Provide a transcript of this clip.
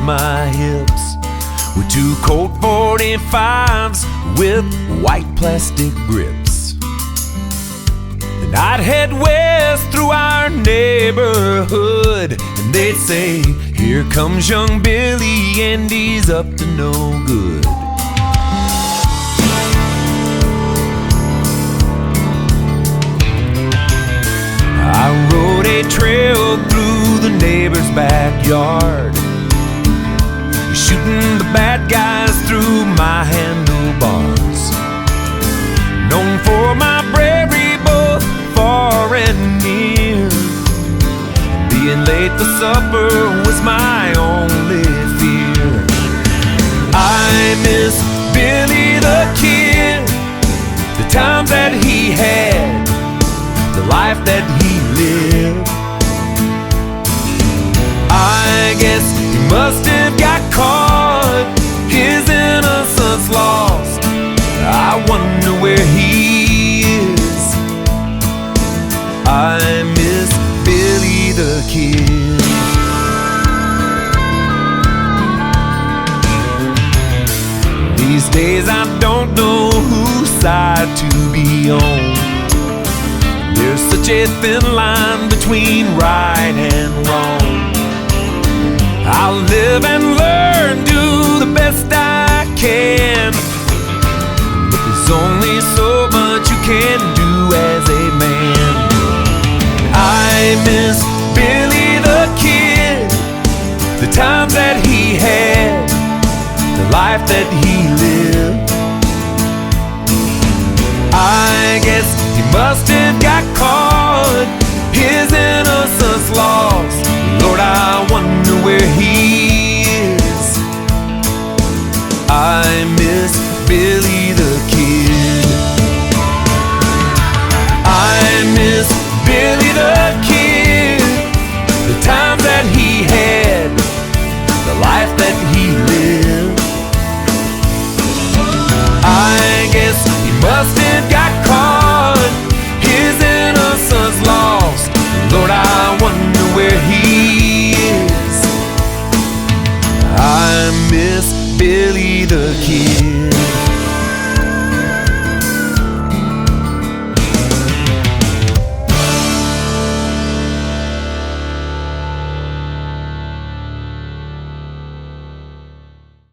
my hips were two Colt 45s with white plastic grips. And I'd head west through our neighborhood, and they'd say, "Here comes young Billy, and he's up to no good." I rode a trail through the neighbor's backyard, shooting the bad guys through my handlebars. Known for my bravery both far and near, being late for supper was my only fear. I miss Billy the Kid, the times that he had, the life that he lived. I guess he must have got caught, his innocence lost. I wonder where he is. I miss Billy the Kid. These days I don't know whose side to be on. There's such a thin line between right and wrong. I'll live and learn, do the best I can, but there's only so much you can do as a man. I miss Billy the Kid, the times that he had, the life that he lived. I guess he must have got caught, his innocence lost. Lord, I wonder where